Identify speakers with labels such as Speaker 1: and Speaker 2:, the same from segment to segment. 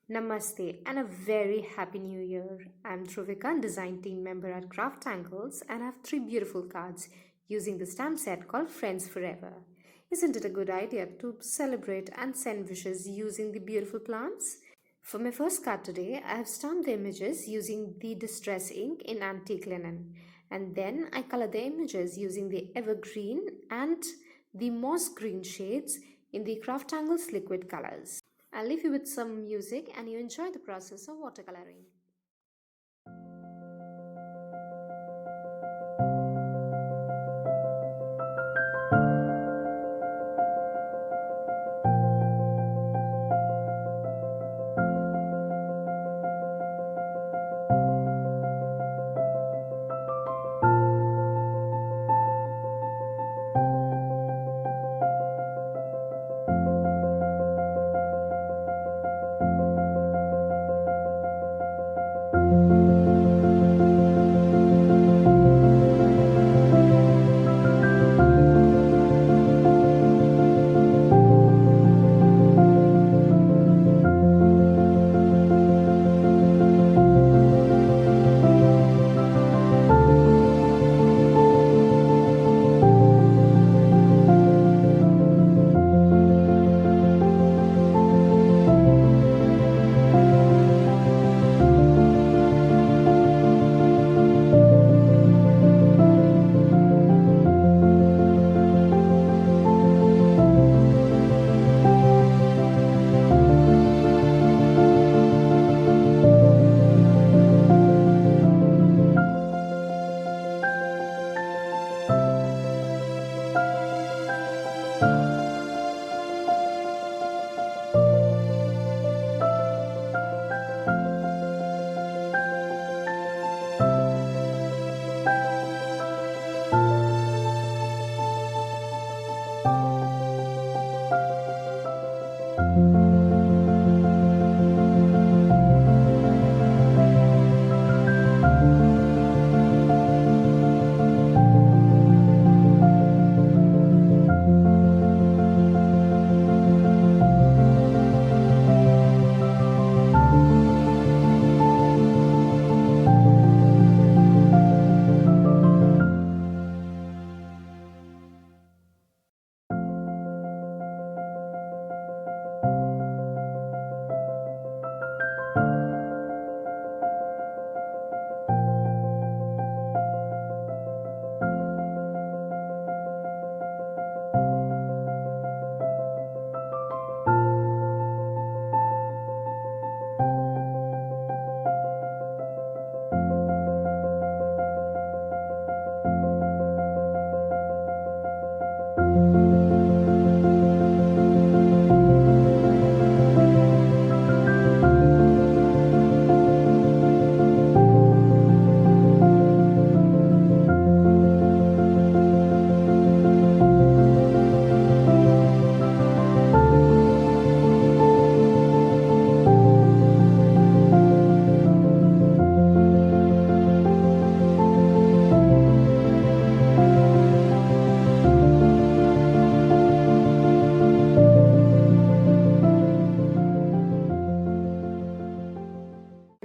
Speaker 1: Namaste and a very happy new year. I'm Dhruvika, design team member at Craft Angles, and I have three beautiful cards using the stamp set called Friends Forever. Isn't it a good idea to celebrate and send wishes using the beautiful plants? For my first card today, I have stamped the images using the distress ink in antique linen, and then I color the images using the evergreen and the moss green shades in the Craft Angles liquid colors. I'll leave you with some music and you enjoy the process of watercoloring.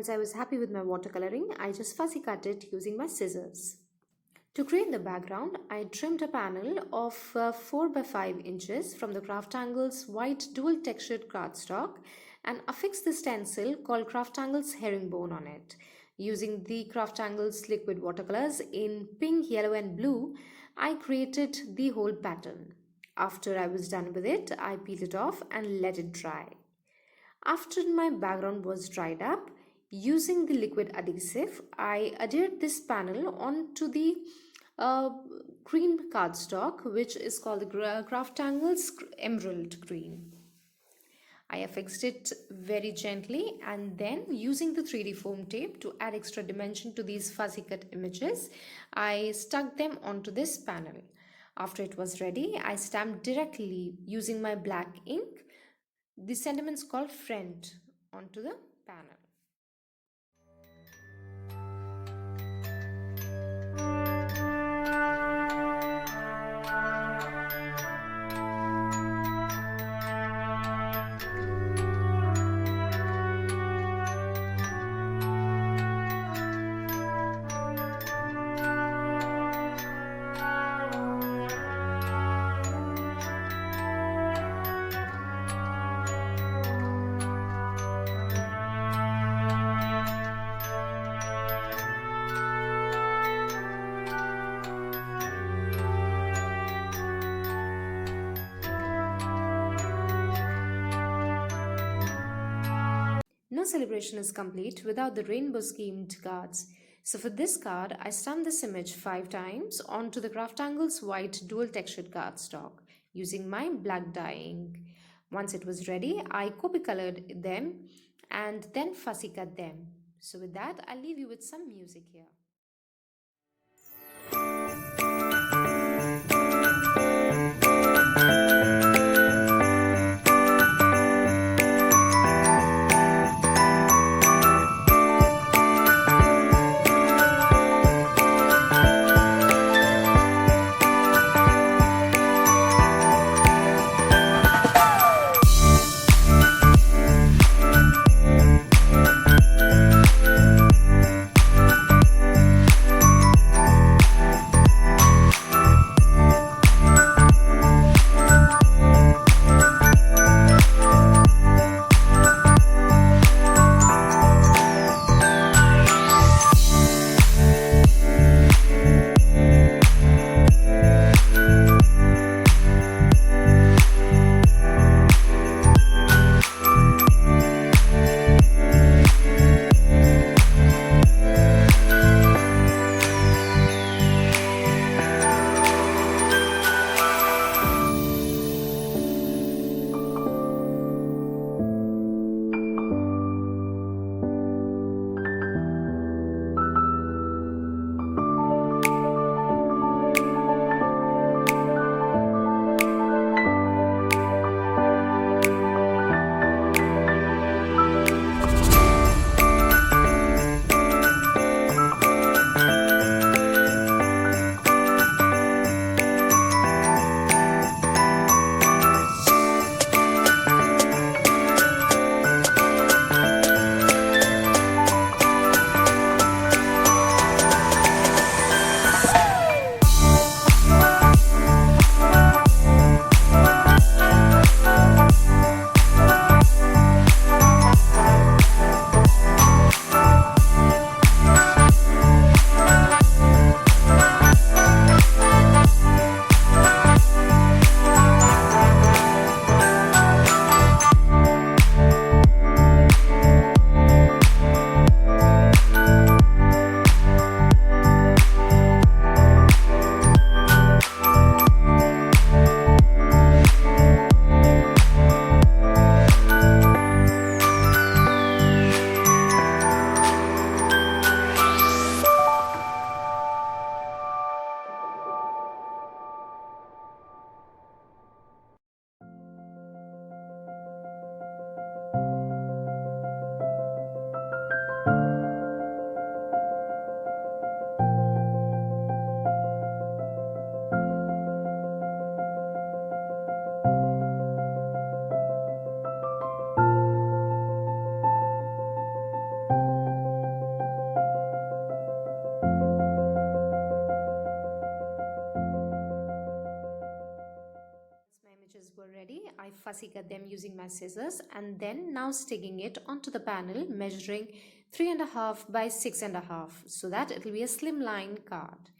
Speaker 1: Once I was happy with my watercoloring, I just fussy cut it using my scissors. To create the background, I trimmed a panel of 4 by 5 inches from the Craft Angles white dual textured cardstock and affixed the stencil called Craft Angles herringbone on it. Using the Craft Angles liquid watercolors in pink, yellow and blue, I created the whole pattern. After I was done with it, I peeled it off and let it dry. After my background was dried up, using the liquid adhesive, I adhered this panel onto the uh, green cardstock, which is called the Craft Angles Emerald Green. I affixed it very gently and then using the 3D foam tape to add extra dimension to these fuzzy cut images, I stuck them onto this panel. After it was ready, I stamped directly using my black ink the sentiments called friend onto the panel. No celebration is complete without the rainbow schemed cards. So for this card, I stamped this image 5 times onto the Craftangle's white dual textured cardstock using my black dye ink. Once it was ready, I copy colored them and then fussy cut them. So with that, I'll leave you with some music here. My images were ready. I fussy cut them using my scissors and then now sticking it onto the panel, measuring 3.5 by 6.5 so that it will be a slimline card.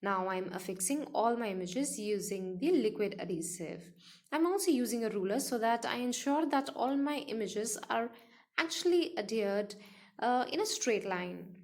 Speaker 1: Now I'm affixing all my images using the liquid adhesive. I'm also using a ruler so that I ensure that all my images are actually adhered in a straight line.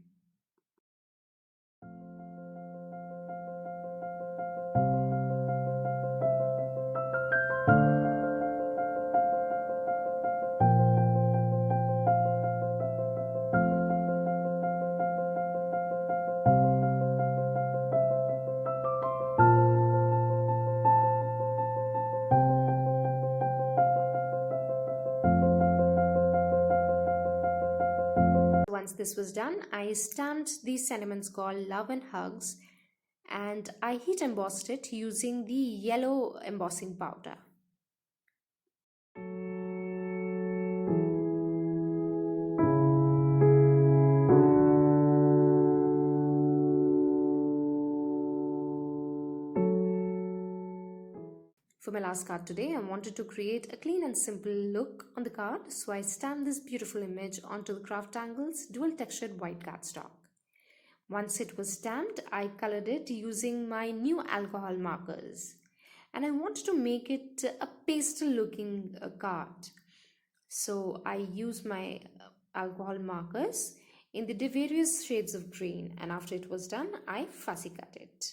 Speaker 1: Once this was done, I stamped these sentiments called Love and Hugs and I heat embossed it using the yellow embossing powder. For my last card today, I wanted to create a clean and simple look on the card, so I stamped this beautiful image onto the Craftangle's dual textured white cardstock. Once it was stamped, I colored it using my new alcohol markers. And I wanted to make it a pastel looking card. So I used my alcohol markers in the various shades of green, and after it was done, I fussy cut it.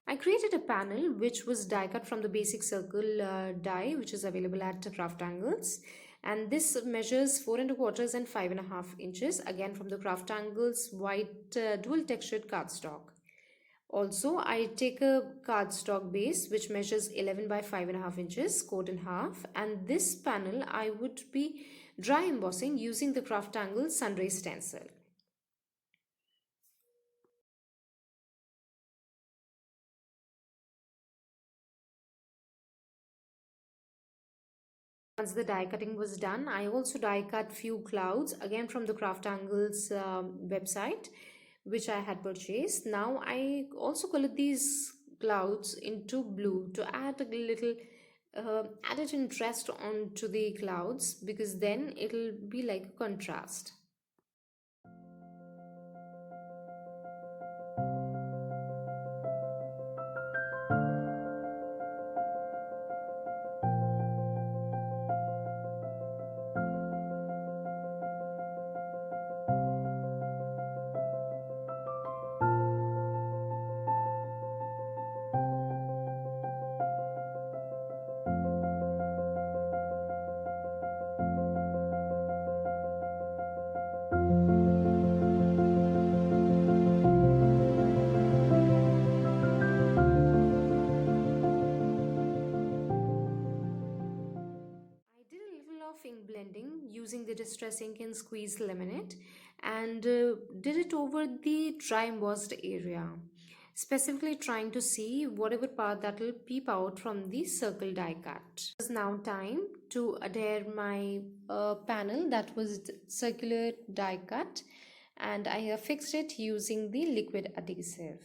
Speaker 1: I created a panel which was die cut from the basic circle die which is available at Craft Angles, and this measures 4 and 1/4 and 5.5 inches, again from the Craft Angles white dual textured cardstock. Also, I take a cardstock base which measures 11 by 5.5 inches, cut in half, and this panel I would be dry embossing using the Craft Angles Sunray stencil. Once the die cutting was done, I also die cut few clouds again from the Craft Angles website which I had purchased. Now I also colored these clouds into blue to add a little added interest onto the clouds, because then it'll be like a contrast. Ink blending using the distress ink and squeezed laminate, and did it over the dry embossed area, specifically trying to see whatever part that will peep out from the circle die cut. It is now time to adhere my panel that was circular die cut, and I have fixed it using the liquid adhesive.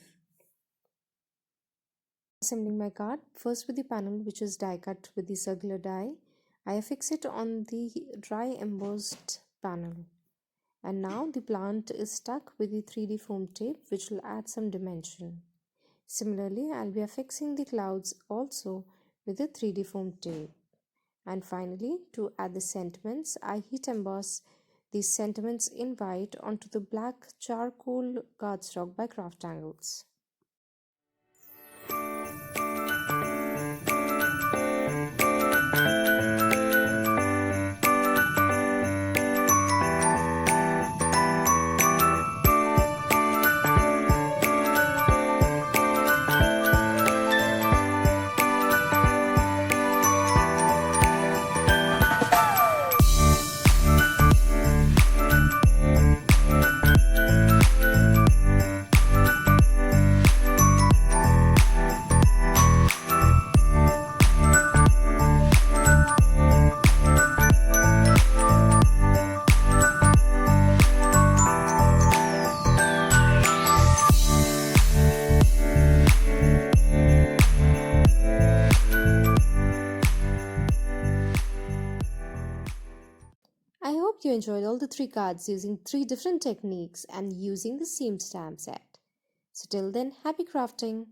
Speaker 1: Assembling my card first with the panel which is die cut with the circular die. I affix it on the dry embossed panel, and now the plant is stuck with the 3D foam tape which will add some dimension. Similarly, I'll be affixing the clouds also with the 3D foam tape. And finally, to add the sentiments, I heat emboss these sentiments in white onto the black charcoal cardstock by Craft Angles. hope you enjoyed all the 3 cards using 3 different techniques and using the same stamp set. So till then, happy crafting!